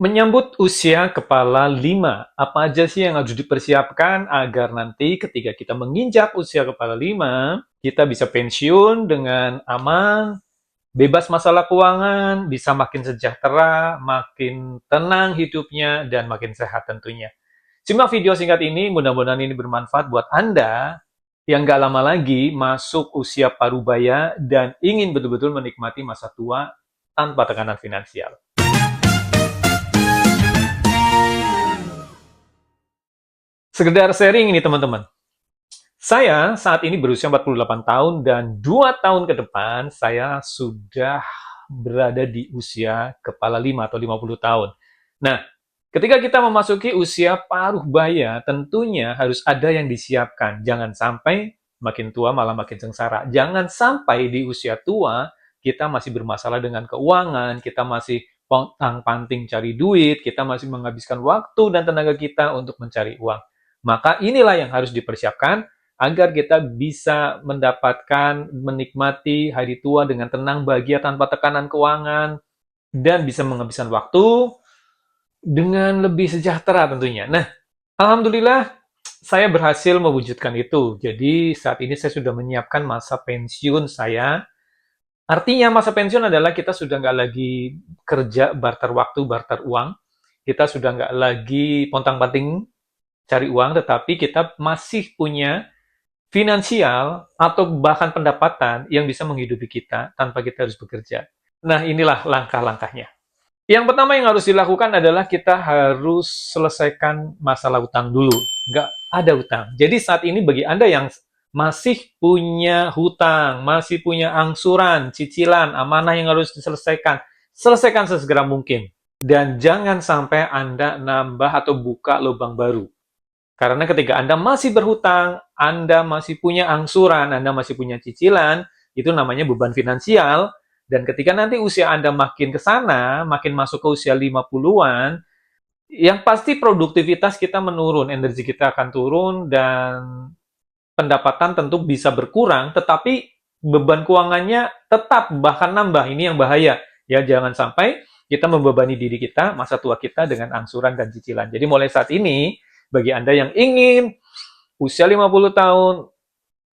Menyambut usia kepala 5, apa aja sih yang harus dipersiapkan agar nanti ketika kita menginjak usia kepala 5, kita bisa pensiun dengan aman, bebas masalah keuangan, bisa makin sejahtera, makin tenang hidupnya, dan makin sehat tentunya. Simak video singkat ini, mudah-mudahan ini bermanfaat buat Anda yang gak lama lagi masuk usia parubaya dan ingin betul-betul menikmati masa tua tanpa tekanan finansial. Sekedar sharing ini teman-teman. Saya saat ini berusia 48 tahun dan 2 tahun ke depan saya sudah berada di usia kepala 5 atau 50 tahun. Nah, ketika kita memasuki usia paruh baya, tentunya harus ada yang disiapkan. Jangan sampai makin tua malah makin sengsara. Jangan sampai di usia tua kita masih bermasalah dengan keuangan, kita masih pontang-panting cari duit, kita masih menghabiskan waktu dan tenaga kita untuk mencari uang. Maka inilah yang harus dipersiapkan agar kita bisa mendapatkan, menikmati hari tua dengan tenang, bahagia, tanpa tekanan keuangan, dan bisa menghabiskan waktu dengan lebih sejahtera tentunya. Nah, alhamdulillah saya berhasil mewujudkan itu. Jadi saat ini saya sudah menyiapkan masa pensiun saya. Artinya masa pensiun adalah kita sudah nggak lagi kerja barter waktu, barter uang. Kita sudah nggak lagi pontang-panting cari uang, tetapi kita masih punya finansial atau bahkan pendapatan yang bisa menghidupi kita tanpa kita harus bekerja. Nah, inilah langkah-langkahnya. Yang pertama yang harus dilakukan adalah kita harus selesaikan masalah utang dulu. Nggak ada utang. Jadi saat ini bagi Anda yang masih punya hutang, masih punya angsuran, cicilan, amanah yang harus diselesaikan, selesaikan sesegera mungkin. Dan jangan sampai Anda nambah atau buka lubang baru. Karena ketika Anda masih berhutang, Anda masih punya angsuran, Anda masih punya cicilan, itu namanya beban finansial. Dan ketika nanti usia Anda makin ke sana, makin masuk ke usia 50-an, yang pasti produktivitas kita menurun, energi kita akan turun, dan pendapatan tentu bisa berkurang, tetapi beban keuangannya tetap, bahkan nambah. Ini yang bahaya. Ya, jangan sampai kita membebani diri kita, masa tua kita dengan angsuran dan cicilan. Jadi mulai saat ini, bagi Anda yang ingin usia 50 tahun,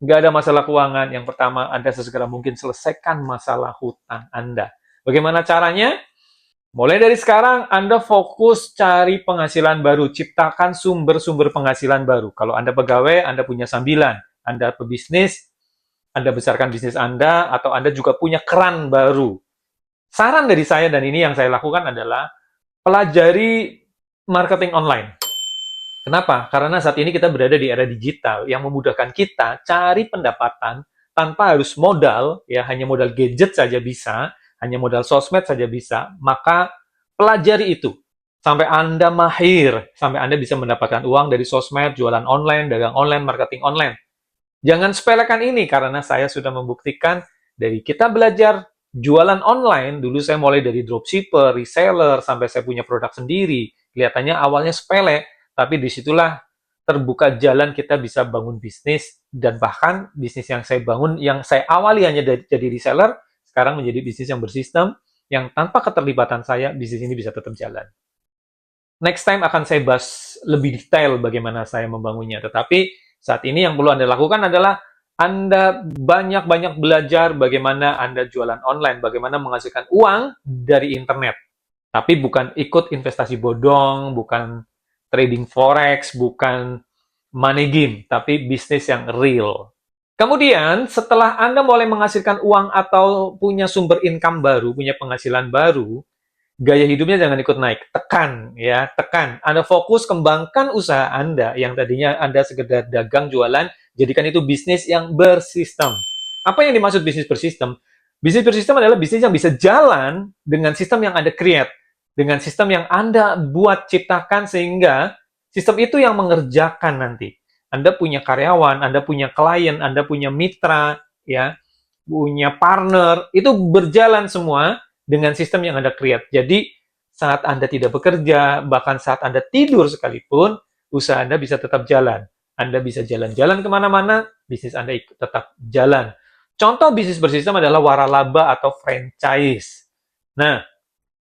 nggak ada masalah keuangan, yang pertama Anda sesegera mungkin selesaikan masalah hutang Anda. Bagaimana caranya? Mulai dari sekarang, Anda fokus cari penghasilan baru, ciptakan sumber-sumber penghasilan baru. Kalau Anda pegawai, Anda punya sambilan. Anda pebisnis, Anda besarkan bisnis Anda, atau Anda juga punya keran baru. Saran dari saya, dan ini yang saya lakukan adalah, pelajari marketing online. Kenapa? Karena saat ini kita berada di era digital yang memudahkan kita cari pendapatan tanpa harus modal, ya hanya modal gadget saja bisa, hanya modal sosmed saja bisa, maka pelajari itu. Sampai Anda mahir, sampai Anda bisa mendapatkan uang dari sosmed, jualan online, dagang online, marketing online. Jangan sepelekan ini, karena saya sudah membuktikan dari kita belajar jualan online, dulu saya mulai dari dropshipper, reseller, sampai saya punya produk sendiri. Kelihatannya awalnya sepele, tapi disitulah terbuka jalan kita bisa bangun bisnis, dan bahkan bisnis yang saya bangun, yang saya awali hanya jadi reseller, sekarang menjadi bisnis yang bersistem, yang tanpa keterlibatan saya, bisnis ini bisa tetap jalan. Next time akan saya bahas lebih detail bagaimana saya membangunnya, tetapi saat ini yang perlu Anda lakukan adalah Anda banyak-banyak belajar bagaimana Anda jualan online, bagaimana menghasilkan uang dari internet. Tapi bukan ikut investasi bodong, bukan trading forex, bukan money game, tapi bisnis yang real. Kemudian, setelah Anda mulai menghasilkan uang atau punya sumber income baru, punya penghasilan baru, gaya hidupnya jangan ikut naik. Tekan, ya, tekan. Anda fokus kembangkan usaha Anda yang tadinya Anda sekedar dagang, jualan, jadikan itu bisnis yang bersistem. Apa yang dimaksud bisnis bersistem? Bisnis bersistem adalah bisnis yang bisa jalan dengan sistem yang Anda create, dengan sistem yang Anda buat, ciptakan, sehingga sistem itu yang mengerjakan nanti. Anda punya karyawan, Anda punya klien, Anda punya mitra, ya, punya partner, itu berjalan semua dengan sistem yang Anda create. Jadi, saat Anda tidak bekerja, bahkan saat Anda tidur sekalipun, usaha Anda bisa tetap jalan. Anda bisa jalan-jalan kemana-mana, bisnis Anda tetap jalan. Contoh bisnis bersistem adalah waralaba atau franchise. Nah,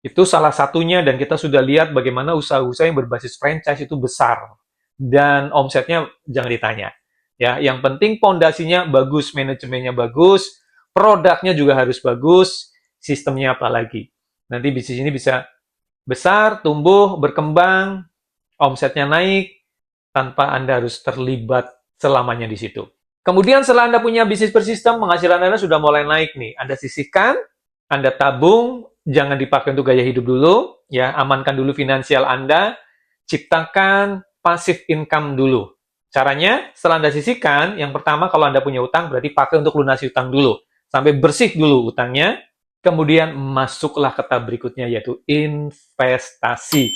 Itu salah satunya, dan kita sudah lihat bagaimana usaha-usaha yang berbasis franchise itu besar. Dan omsetnya jangan ditanya. Ya, yang penting pondasinya bagus, manajemennya bagus, produknya juga harus bagus, sistemnya apalagi. Nanti bisnis ini bisa besar, tumbuh, berkembang, omsetnya naik, tanpa Anda harus terlibat selamanya di situ. Kemudian setelah Anda punya bisnis bersistem, penghasilan Anda sudah mulai naik nih. Anda sisihkan, Anda tabung, jangan dipakai untuk gaya hidup dulu, ya, amankan dulu finansial Anda, ciptakan passive income dulu. Caranya, setelah Anda sisihkan, yang pertama kalau Anda punya utang, berarti pakai untuk lunasi utang dulu. Sampai bersih dulu utangnya, kemudian masuklah ke tahap berikutnya, yaitu investasi.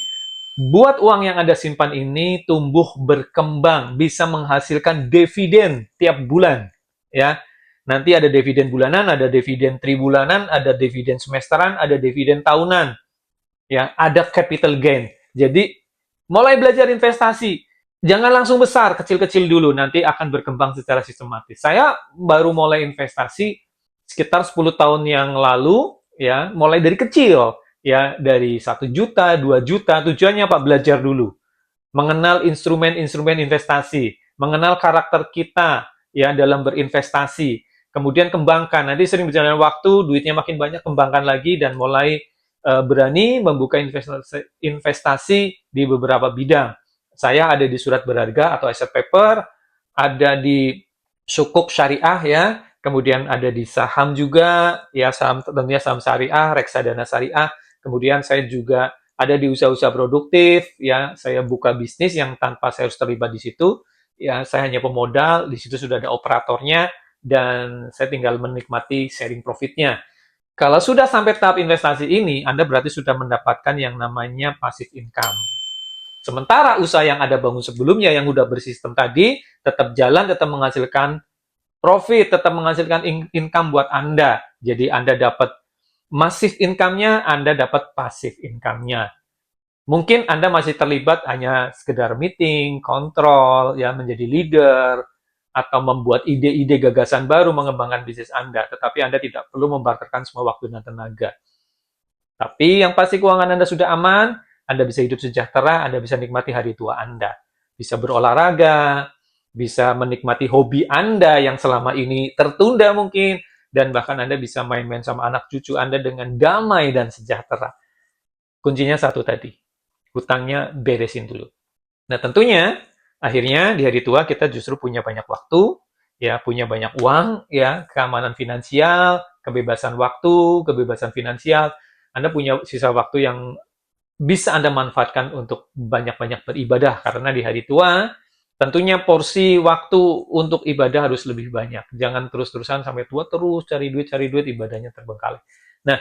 Buat uang yang Anda simpan ini tumbuh berkembang, bisa menghasilkan dividen tiap bulan, ya. Nanti ada dividen bulanan, ada dividen tribulanan, ada dividen semesteran, ada dividen tahunan, ya. Ada capital gain. Jadi mulai belajar investasi, jangan langsung besar, kecil-kecil dulu, nanti akan berkembang secara sistematis. Saya baru mulai investasi sekitar 10 tahun yang lalu, ya, mulai dari kecil, ya, dari 1 juta, 2 juta, tujuannya apa? Belajar dulu. Mengenal instrumen-instrumen investasi, mengenal karakter kita, ya, dalam berinvestasi, kemudian kembangkan. Nanti sering berjalan waktu, duitnya makin banyak, kembangkan lagi, dan mulai berani membuka investasi di beberapa bidang. Saya ada di surat berharga atau asset paper, ada di sukuk syariah, ya, kemudian ada di saham juga, ya, saham tentunya saham syariah, reksadana syariah. Kemudian saya juga ada di usaha-usaha produktif, ya, saya buka bisnis yang tanpa saya harus terlibat di situ, ya, saya hanya pemodal, di situ sudah ada operatornya, dan saya tinggal menikmati sharing profitnya. Kalau sudah sampai tahap investasi ini, Anda berarti sudah mendapatkan yang namanya passive income. Sementara usaha yang Anda bangun sebelumnya, yang udah bersistem tadi, tetap jalan, tetap menghasilkan profit, tetap menghasilkan income buat Anda. Jadi Anda dapat massive income-nya, Anda dapat passive income-nya. Mungkin Anda masih terlibat hanya sekedar meeting, kontrol, ya, menjadi leader, atau membuat ide-ide gagasan baru mengembangkan bisnis Anda, tetapi Anda tidak perlu membarterkan semua waktu dan tenaga. Tapi yang pasti keuangan Anda sudah aman, Anda bisa hidup sejahtera, Anda bisa nikmati hari tua Anda. Bisa berolahraga, bisa menikmati hobi Anda yang selama ini tertunda mungkin, dan bahkan Anda bisa main-main sama anak cucu Anda dengan damai dan sejahtera. Kuncinya satu tadi, hutangnya beresin dulu. Nah, tentunya akhirnya di hari tua kita justru punya banyak waktu, ya, punya banyak uang, ya, keamanan finansial, kebebasan waktu, kebebasan finansial. Anda punya sisa waktu yang bisa Anda manfaatkan untuk banyak-banyak beribadah, karena di hari tua tentunya porsi waktu untuk ibadah harus lebih banyak. Jangan terus-terusan sampai tua terus cari duit, ibadahnya terbengkalai. Nah,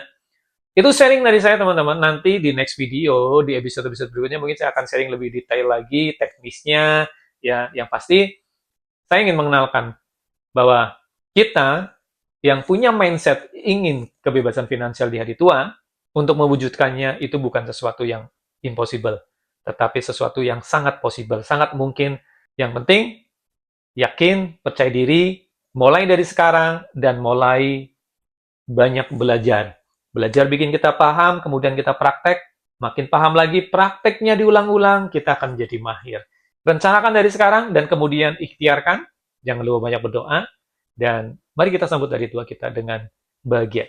itu sharing dari saya, teman-teman. Nanti di next video, di episode-episode berikutnya, mungkin saya akan sharing lebih detail lagi teknisnya. Ya, yang pasti saya ingin mengenalkan bahwa kita yang punya mindset ingin kebebasan finansial di hari tua, untuk mewujudkannya itu bukan sesuatu yang impossible, tetapi sesuatu yang sangat possible, sangat mungkin. Yang penting, yakin, percaya diri, mulai dari sekarang, dan mulai banyak belajar. Belajar bikin kita paham, kemudian kita praktek, makin paham lagi, prakteknya diulang-ulang, kita akan menjadi mahir. Rencanakan dari sekarang, dan kemudian ikhtiarkan, jangan lupa banyak berdoa, dan mari kita sambut hari tua kita dengan bahagia.